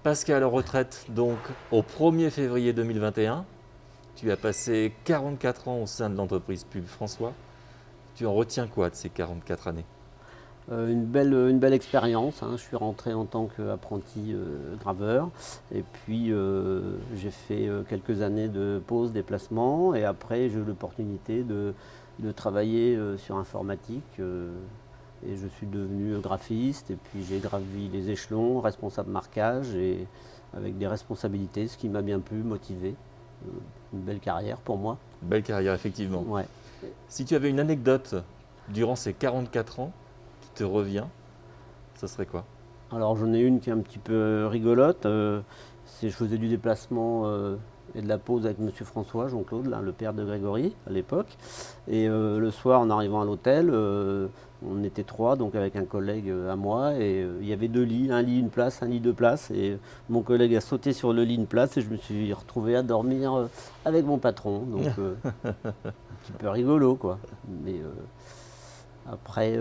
Pascal en retraite donc au 1er février 2021. Tu as passé 44 ans au sein de l'entreprise Pub François. Tu en retiens quoi de ces 44 années? Une belle expérience, hein. Je suis rentré en tant qu'apprenti graveur et puis j'ai fait quelques années de pause, déplacement et après j'ai eu l'opportunité de travailler sur informatique et je suis devenu graphiste et puis j'ai gravi les échelons, responsable marquage et avec des responsabilités, ce qui m'a bien plu, motivé. Une belle carrière pour moi. Belle carrière effectivement. Ouais. Si tu avais une anecdote durant ces 44 ans qui te revient, ça serait quoi? Alors j'en ai une qui est un petit peu rigolote. Je faisais du déplacement et de la pause avec Monsieur François, Jean-Claude, le père de Grégory à l'époque. Et le soir, en arrivant à l'hôtel, on était 3, donc avec un collègue à moi, et il y avait 2 lits, un lit, une place, un lit, 2 places. Et mon collègue a sauté sur le lit, une place, et je me suis retrouvé à dormir avec mon patron. Donc un petit peu rigolo, quoi. Mais après,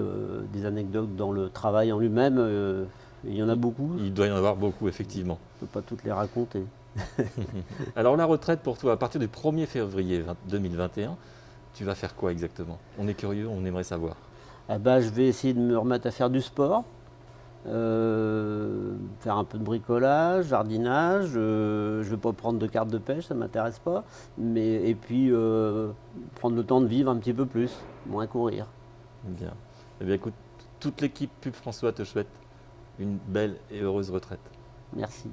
des anecdotes dans le travail en lui-même, il y en a beaucoup. Il doit y en avoir beaucoup effectivement. Je ne peux pas toutes les raconter. Alors la retraite pour toi, à partir du 1er février 2021, tu vas faire quoi exactement? On est curieux, on aimerait savoir. Ah bah, je vais essayer de me remettre à faire du sport, faire un peu de bricolage, jardinage. Je ne vais pas prendre de carte de pêche, ça ne m'intéresse pas. Et puis prendre le temps de vivre un petit peu plus, moins courir. Bien. Eh bien écoute, toute l'équipe Pub François te souhaite une belle et heureuse retraite. Merci.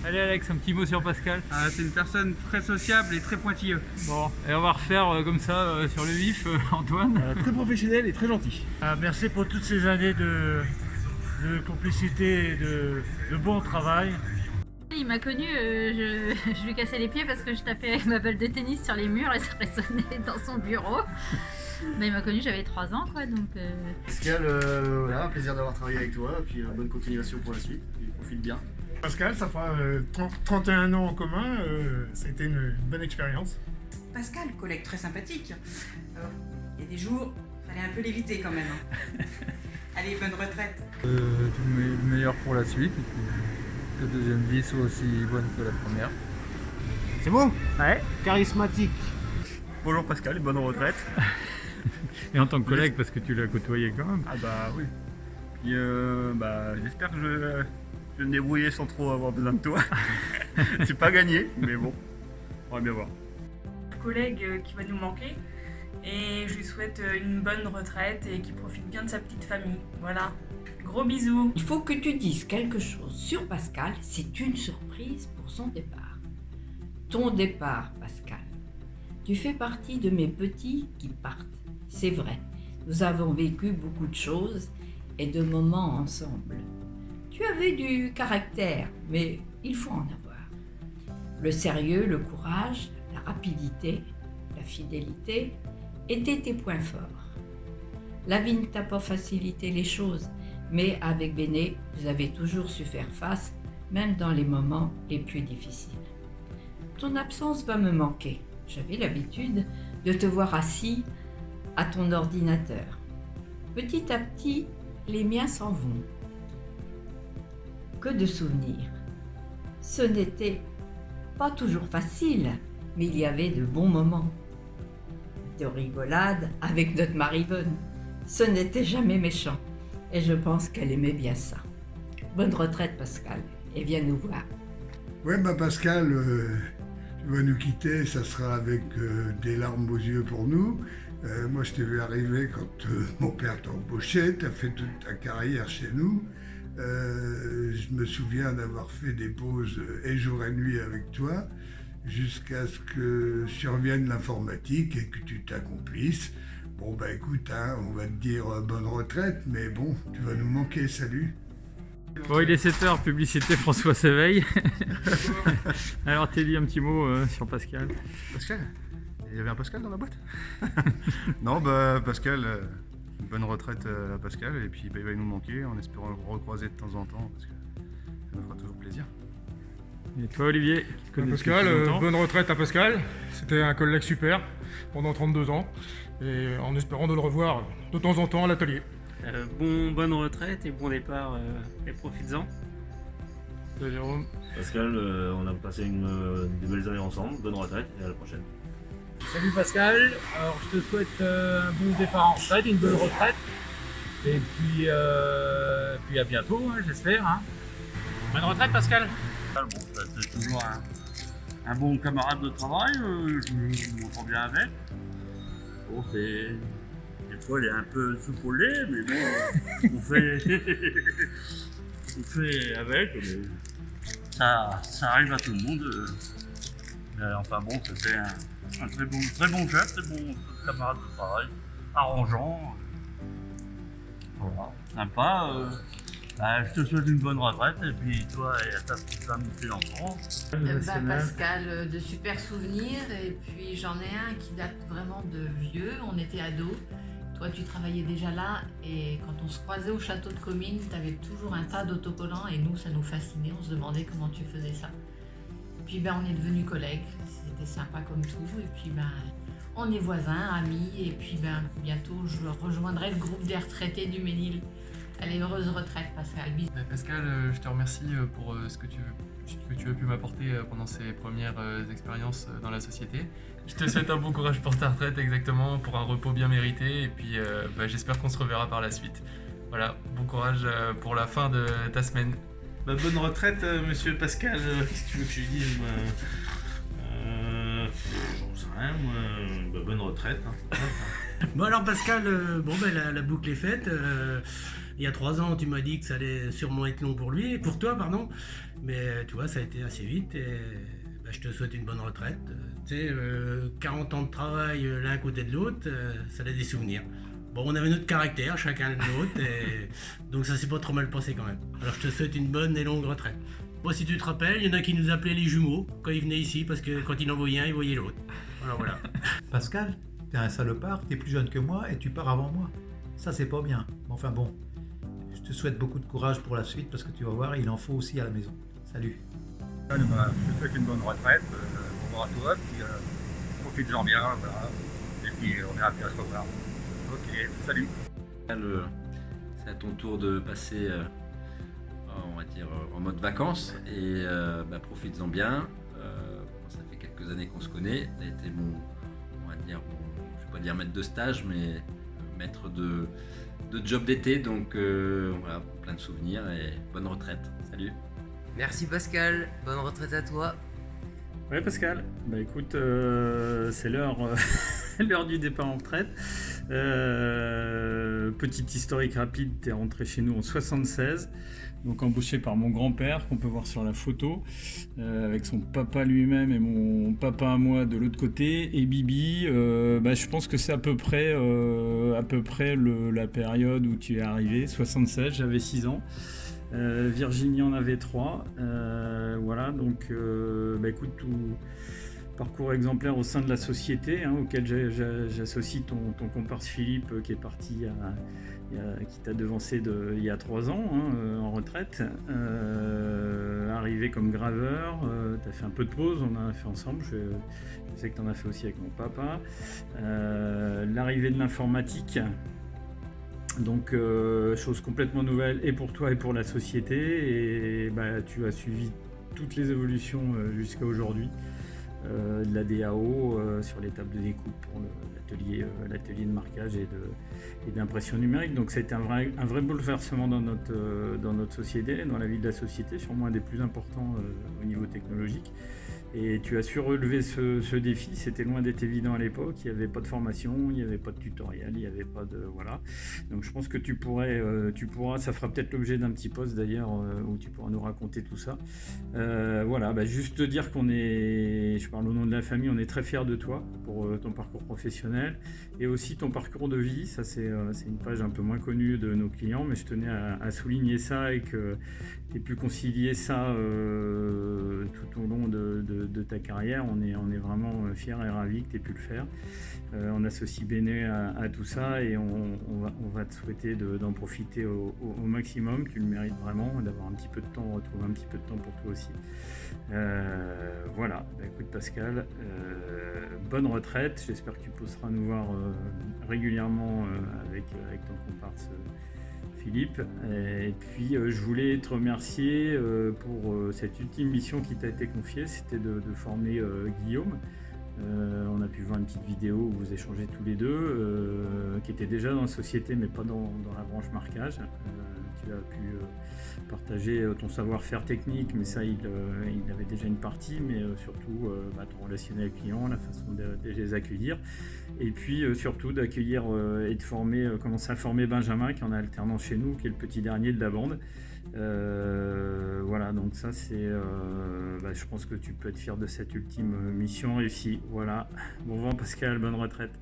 Allez Alex, un petit mot sur Pascal. C'est une personne très sociable et très pointilleuse. Bon, et on va refaire comme ça sur le vif, Antoine. Très professionnel et très gentil. Merci pour toutes ces années de complicité et de bon travail. Il m'a connu, je lui cassais les pieds parce que je tapais avec ma balle de tennis sur les murs et ça résonnait dans son bureau. Mais il m'a connu, j'avais 3 ans quoi, donc... Pascal, voilà, un plaisir d'avoir travaillé avec toi, et puis bonne continuation pour la suite, et profite bien. Pascal, ça fera 31 ans en commun, ça a été une bonne expérience. Pascal, collègue très sympathique. Alors, il y a des jours, il fallait un peu l'éviter quand même. Allez, bonne retraite. Tout le meilleur pour la suite, et puis que la deuxième vie soit aussi bonne que la première. C'est bon? Ouais. Charismatique. Bonjour Pascal et bonne retraite. Et en tant que collègue, parce que tu l'as côtoyé quand même. Ah bah oui. Puis j'espère que je vais me débrouiller sans trop avoir besoin de toi. C'est pas gagné, mais bon, on va bien voir. Collègue qui va nous manquer et je lui souhaite une bonne retraite et qu'il profite bien de sa petite famille. Voilà, gros bisous. Il faut que tu dises quelque chose sur Pascal, c'est une surprise pour son départ. Ton départ, Pascal. Tu fais partie de mes petits qui partent. C'est vrai, nous avons vécu beaucoup de choses et de moments ensemble. Tu avais du caractère, mais il faut en avoir. Le sérieux, le courage, la rapidité, la fidélité étaient tes points forts. La vie ne t'a pas facilité les choses, mais avec Béné, vous avez toujours su faire face, même dans les moments les plus difficiles. Ton absence va me manquer. J'avais l'habitude de te voir assis à ton ordinateur. Petit à petit, les miens s'en vont. Que de souvenirs. Ce n'était pas toujours facile, mais il y avait de bons moments. De rigolade avec notre Maryvonne. Ce n'était jamais méchant, et je pense qu'elle aimait bien ça. Bonne retraite Pascal, et viens nous voir. Ouais, Pascal, tu vas nous quitter, ça sera avec des larmes aux yeux pour nous. Moi, je t'ai vu arriver quand mon père t'a embauché, tu as fait toute ta carrière chez nous. Je me souviens d'avoir fait des pauses et jour et nuit avec toi, jusqu'à ce que survienne l'informatique et que tu t'accomplisses. Bon, écoute, hein, on va te dire bonne retraite, mais bon, tu vas nous manquer, salut. Bon, il est 7h, publicité François s'éveille. Alors, t'es dit un petit mot sur Pascal. Pascal? Il y avait un Pascal dans la boîte? Non, Pascal, une bonne retraite à Pascal, et puis il va nous manquer en espérant le recroiser de temps en temps, parce que ça nous fera toujours plaisir. Et toi Olivier? Pascal, bonne retraite à Pascal. C'était un collègue super pendant 32 ans, et en espérant de le revoir de temps en temps à l'atelier. Bonne retraite et bon départ, et profites-en. Toi, Jérôme? Pascal, on a passé des belles années ensemble, bonne retraite et à la prochaine. Salut Pascal, alors je te souhaite un bon départ en retraite, une bonne retraite. Et puis à bientôt, hein, j'espère. Hein. Bonne retraite Pascal. Bon, c'est toujours un bon camarade de travail, je m'entends bien avec. Bon, des fois il est un peu soupolé, mais bon, on fait avec, mais ça arrive à tout le monde. Enfin bon, c'était un très bon chef, très bon camarade de travail, arrangeant. Voilà, sympa. Je te souhaite une bonne retraite et puis toi et à ta petite femme et tes enfants. Pascal, de super souvenirs et puis j'en ai un qui date vraiment de vieux, on était ados. Toi tu travaillais déjà là et quand on se croisait au château de Comines, tu avais toujours un tas d'autocollants et nous ça nous fascinait, on se demandait comment tu faisais ça. Et puis on est devenus collègues, c'était sympa comme tout et puis on est voisins, amis et puis bientôt je rejoindrai le groupe des retraités du Ménil. Allez, heureuse retraite Pascal. Bisous. Pascal, je te remercie pour ce que tu as pu m'apporter pendant ces premières expériences dans la société. Je te souhaite un bon courage pour ta retraite, exactement, pour un repos bien mérité et puis j'espère qu'on se reverra par la suite. Voilà, bon courage pour la fin de ta semaine. Bonne retraite, monsieur Pascal. Qu'est-ce que tu veux que je dise j'en sais rien, moi. Bonne retraite. Hein. Bon alors Pascal, la boucle est faite. Il y a 3 ans, tu m'as dit que ça allait sûrement être long pour lui, pour toi, pardon. Mais tu vois, ça a été assez vite et je te souhaite une bonne retraite. Tu sais, 40 ans de travail l'un à côté de l'autre, ça laisse des souvenirs. Bon, on avait notre caractère, chacun le nôtre, et donc ça s'est pas trop mal passé quand même. Alors je te souhaite une bonne et longue retraite. Bon, si tu te rappelles, il y en a qui nous appelaient les jumeaux quand ils venaient ici, parce que quand ils en voyaient un, ils voyaient l'autre. Voilà. Pascal, t'es un salopard, t'es plus jeune que moi et tu pars avant moi. Ça, c'est pas bien. Enfin bon, je te souhaite beaucoup de courage pour la suite parce que tu vas voir, il en faut aussi à la maison. Salut. Je te souhaite une bonne retraite, bon à toi, puis profite-en bien, voilà. Et puis on verra bien à se revoir. Ok, salut. C'est à ton tour de passer, on va dire, en mode vacances et profites-en bien. Ça fait quelques années qu'on se connaît. Tu as été on va dire, je ne vais pas dire maître de stage, mais maître de job d'été. Donc voilà, plein de souvenirs et bonne retraite. Salut. Merci Pascal, bonne retraite à toi. Ouais Pascal, écoute, c'est l'heure l'heure du départ en retraite. Petite historique rapide, tu es rentré chez nous en 76, donc embauché par mon grand-père qu'on peut voir sur la photo, avec son papa lui-même et mon papa à moi de l'autre côté, et Bibi, je pense que c'est à peu près la période où tu es arrivé, 76, j'avais 6 ans. Virginie en avait 3, voilà, donc écoute, tout parcours exemplaire au sein de la société, auquel j'associe ton comparse Philippe qui est parti qui t'a devancé il y a 3 ans en retraite, arrivé comme graveur, t'as fait un peu de pause, on en a fait ensemble, je sais que t'en as fait aussi avec mon papa, l'arrivée de l'informatique. Donc chose complètement nouvelle et pour toi et pour la société, et tu as suivi toutes les évolutions jusqu'à aujourd'hui de la DAO sur l'étape de découpe pour l'atelier de marquage et d'impression numérique. Donc ça a été un vrai bouleversement dans notre société, dans la vie de la société, sûrement un des plus importants au niveau technologique. Et tu as su relever ce défi, c'était loin d'être évident à l'époque, il n'y avait pas de formation, il n'y avait pas de tutoriel, il n'y avait pas de... Voilà. Donc je pense que tu pourras, ça fera peut-être l'objet d'un petit post d'ailleurs, où tu pourras nous raconter tout ça. Voilà, juste te dire je parle au nom de la famille, on est très fiers de toi pour ton parcours professionnel et aussi ton parcours de vie. Ça c'est une page un peu moins connue de nos clients, mais je tenais à souligner ça et que tu aies pu concilier ça tout au long de ta carrière. On est vraiment fiers et ravis que tu aies pu le faire. On associe Béné à tout ça et on va te souhaiter d'en profiter au maximum. Tu le mérites vraiment, d'avoir un petit peu de temps, retrouver un petit peu de temps pour toi aussi. Voilà, écoute Pascal, bonne retraite. J'espère que tu pourras nous voir régulièrement avec ton comparse Philippe. Et puis je voulais te remercier pour cette ultime mission qui t'a été confiée, c'était de former Guillaume. On a pu voir une petite vidéo où vous échangez tous les deux, qui était déjà dans la société mais pas dans la branche marquage. Tu as pu partager ton savoir-faire technique, mais ça il avait déjà une partie, mais surtout ton relationnel client, la façon de les accueillir, et puis surtout d'accueillir et de former, commencer à former Benjamin qui est en alternance chez nous, qui est le petit dernier de la bande. Voilà, donc ça c'est, je pense que tu peux être fier de cette ultime mission réussie. Voilà, bon vent Pascal, bonne retraite.